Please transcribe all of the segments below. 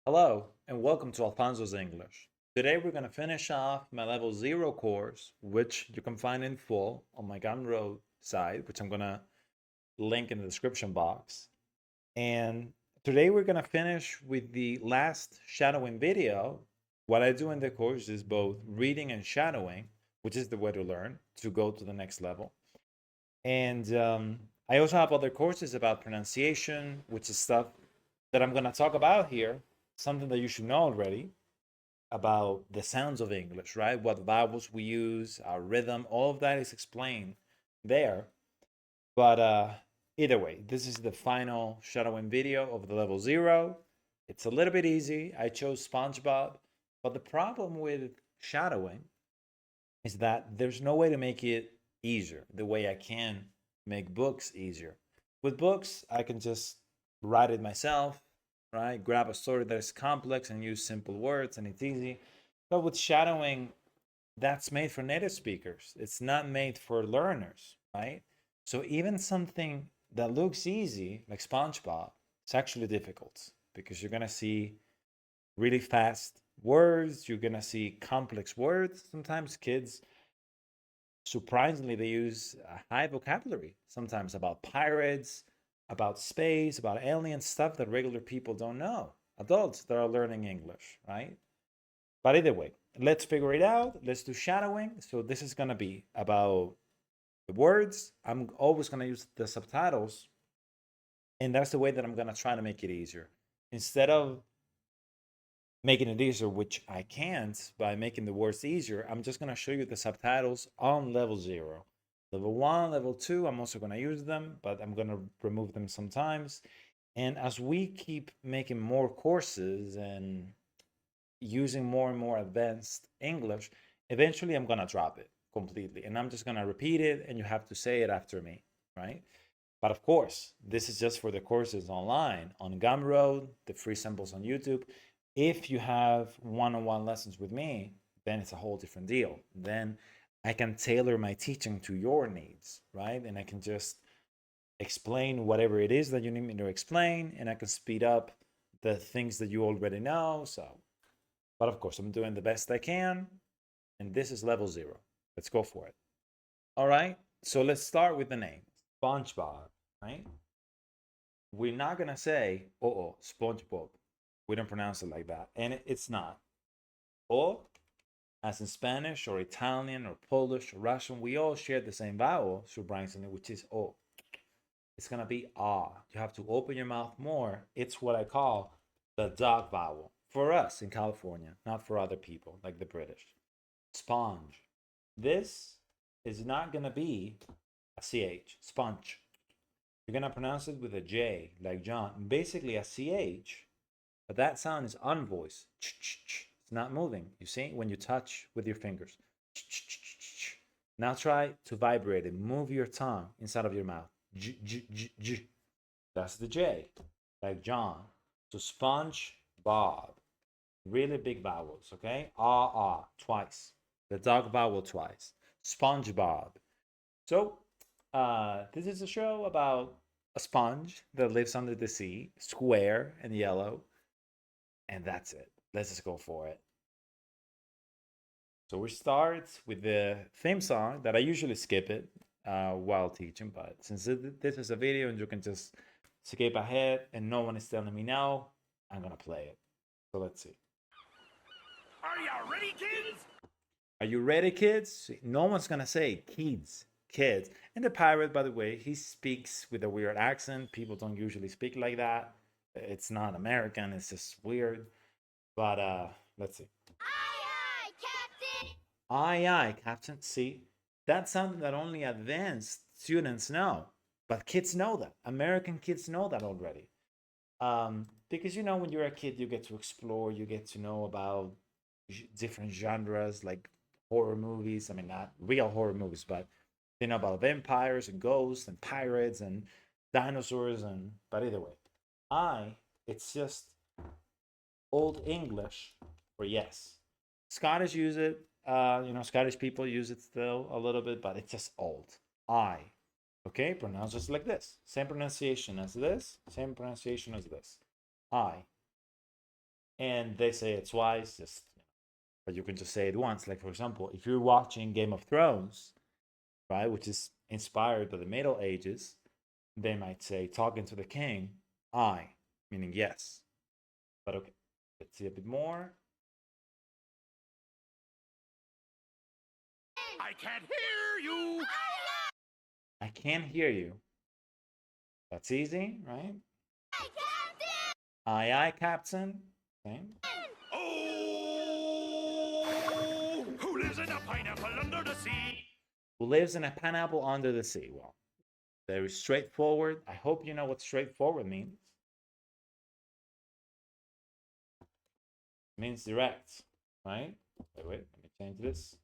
Hello, and welcome to Alfonso's English. Today we're going to finish off my level 0 course, which you can find in full on my Gumroad site, which I'm going to link in the description box. And today we're going to finish with the last shadowing video. What I do in the course is both reading and shadowing, which is the way to learn to go to the next level. And I also have other courses about pronunciation, which is stuff that I'm going to talk about here, something that you should know already about the sounds of English, right? What vowels we use, our rhythm, all of that is explained there. But either way, this is the final shadowing video of the level 0. It's a little bit easy. I chose Spongebob, but the problem with shadowing is that there's no way to make it easier the way I can make books easier. With books, I can just write it myself, right? Grab a story that is complex and use simple words and it's easy. But with shadowing, that's made for native speakers. It's not made for learners, right? So even something that looks easy, like SpongeBob, it's actually difficult because you're gonna see really fast words, you're gonna see complex words. Sometimes kids, surprisingly, they use a high vocabulary, sometimes about pirates, about space, about alien stuff that regular people don't know. Adults that are learning English, right? But either way, let's figure it out. Let's do shadowing. So this is gonna be about the words. I'm always gonna use the subtitles, and that's the way that I'm gonna try to make it easier. Instead of making it easier, which I can't by making the words easier, I'm just gonna show you the subtitles on level 0. Level 1, level 2, I'm also gonna use them, but I'm gonna remove them sometimes. And as we keep making more courses and using more and more advanced English, eventually I'm gonna drop it completely. And I'm just gonna repeat it and you have to say it after me, right? But of course, this is just for the courses online on Gumroad, the free samples on YouTube. If you have one-on-one lessons with me, then it's a whole different deal. Then I can tailor my teaching to your needs, right? And I can just explain whatever it is that you need me to explain, and I can speed up the things that you already know. So, but of course, I'm doing the best I can, and this is level 0. Let's go for it. All right, so let's start with the name SpongeBob, right? We're not gonna say, oh, SpongeBob. We don't pronounce it like that, and it's not. O, as in Spanish or Italian or Polish or Russian, we all share the same vowel, surprisingly, which is O. It's gonna be ah. You have to open your mouth more. It's what I call the dog vowel for us in California, not for other people like the British. Sponge. This is not gonna be a ch. Sponge. You're gonna pronounce it with a J, like John. Basically a ch, but that sound is unvoiced. It's not moving. You see when you touch with your fingers. Now try to vibrate it. Move your tongue inside of your mouth. J, j, j, j. That's the J, like John. So sponge, Bob. Really big vowels, okay? Twice. The dog vowel twice. SpongeBob. So, this is a show about a sponge that lives under the sea, square and yellow, and that's it. Let's just go for it. So we start with the theme song that I usually skip it while teaching, but since this is a video and you can just skip ahead and no one is telling me no, I'm gonna play it. So let's see. Are you ready, kids? Are you ready, kids? No one's gonna say kids, kids. And the pirate, by the way, he speaks with a weird accent. People don't usually speak like that. It's not American, it's just weird. But let's see. Aye, aye, Captain! Aye, Captain. See, that's something that only advanced students know. But kids know that. American kids know that already. Because when you're a kid, you get to explore, you get to know about different genres like horror movies. I mean, not real horror movies, but they know about vampires and ghosts and pirates and dinosaurs. But either way, it's just old English for yes. Scottish use it. Scottish people use it still a little bit, but it's just old. I. Okay, pronounce just like this. Same pronunciation as this. Same pronunciation as this. I. and they say it twice, just but you can just say it once. Like for example, if you're watching Game of Thrones, right, which is inspired by the Middle Ages, they might say talking to the king, I, meaning yes. But okay, let's see a bit more. I can't hear you. I can't hear you. That's easy, right? Aye, aye, Captain. Okay. Oh, who lives in a pineapple under the sea? Who lives in a pineapple under the sea? Well, very straightforward. I hope you know what straightforward means. It means direct, right? Wait, let me change this.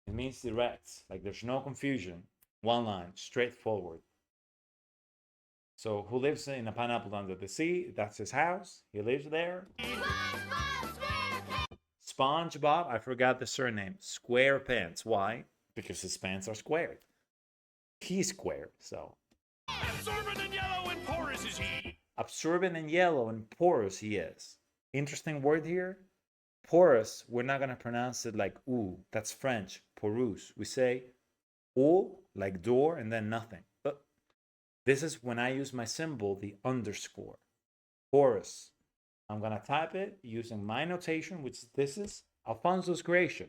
It means direct, like there's no confusion. One line, straightforward. So, who lives in a pineapple under the sea? That's his house. He lives there. Spongebob, I forgot the surname. SquarePants. Why? Because his pants are squared. He's squared, so. Absorbent and yellow and porous is he. Absorbent and yellow and porous he is. Interesting word here. Porous, we're not going to pronounce it like ooh. That's French. Porous. We say oo, like door, and then nothing. But this is when I use my symbol, the underscore. Porous. I'm going to type it using my notation, which this is Alfonso's creation.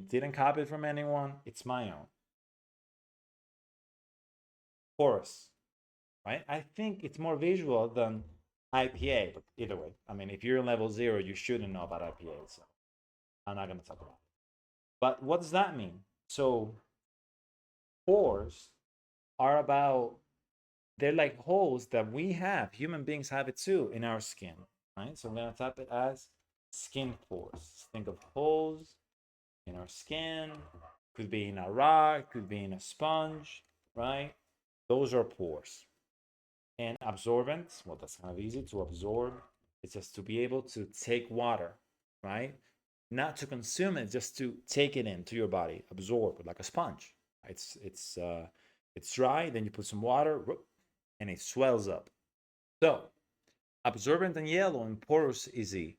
Didn't copy it from anyone. It's my own. Porous, right? I think it's more visual than IPA, but either way, I mean, if you're in level 0, you shouldn't know about IPA, so I'm not going to talk about it. But what does that mean? So pores are about, they're like holes that we have, human beings have it too, in our skin, right? So I'm going to type it as skin pores. Think of holes in our skin, could be in a rock, could be in a sponge, right? Those are pores. And absorbent, well, that's kind of easy to absorb. It's just to be able to take water, right? Not to consume it, just to take it into your body, absorb like a sponge. It's dry, then you put some water, and it swells up. So, absorbent and yellow and porous is he.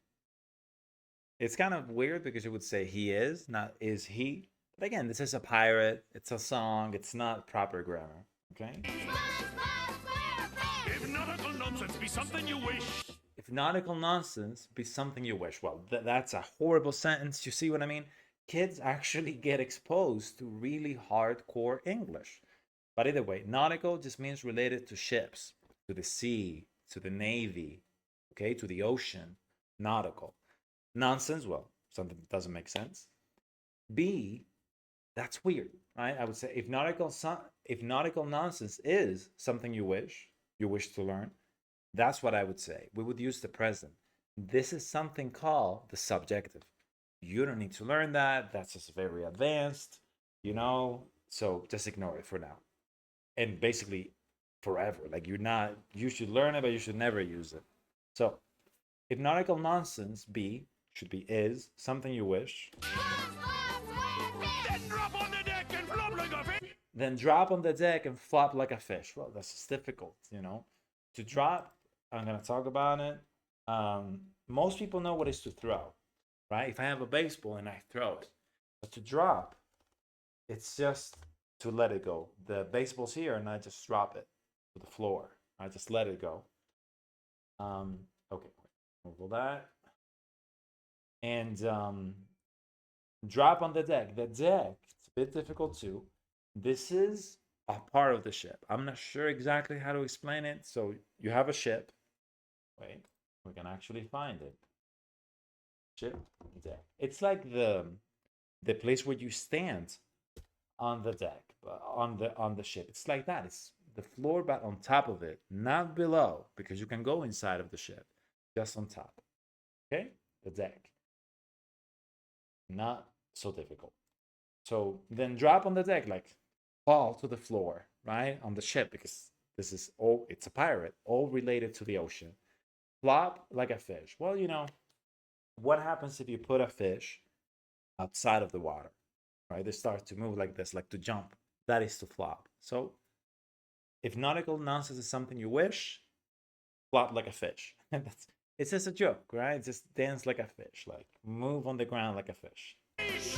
It's kind of weird because you would say he is, not is he. But again, this is a pirate. It's a song. It's not proper grammar. Okay. If nautical nonsense be something you wish. If nautical nonsense be something you wish. Well, that's a horrible sentence. You see what I mean? Kids actually get exposed to really hardcore English. But either way, nautical just means related to ships, to the sea, to the navy, okay, to the ocean. Nautical. Nonsense, well, something that doesn't make sense. B, that's weird, right? I would say if nautical nonsense is something you wish to learn, that's what I would say. We would use the present. This is something called the subjective. You don't need to learn that. That's just very advanced, so just ignore it for now. And basically forever. Like you should learn it, but you should never use it. So if nautical nonsense should be is something you wish. Then drop on the deck and flop like a fish. Then drop on the deck and flop like a fish. Well, that's just difficult, To drop, I'm going to talk about it. Most people know what is to throw, right? If I have a baseball and I throw it. But to drop, it's just to let it go. The baseball's here and I just drop it to the floor. I just let it go. Okay, move that. And drop on the deck. The deck, it's a bit difficult too. This is a part of the ship. I'm not sure exactly how to explain it. So you have a ship. Wait, we can actually find it. Ship deck. It's like the place where you stand on the deck, on the ship. It's like that. It's the floor, but on top of it, not below, because you can go inside of the ship, just on top. Okay, the deck. Not so difficult. So then drop on the deck, like fall to the floor, right? On the ship, because this is all, it's a pirate, all related to the ocean. Flop like a fish. Well, what happens if you put a fish outside of the water, right? They start to move like this, like to jump. That is to flop. So if nautical nonsense is something you wish, flop like a fish. It's just a joke, right? Just dance like a fish, like move on the ground like a fish. Fish.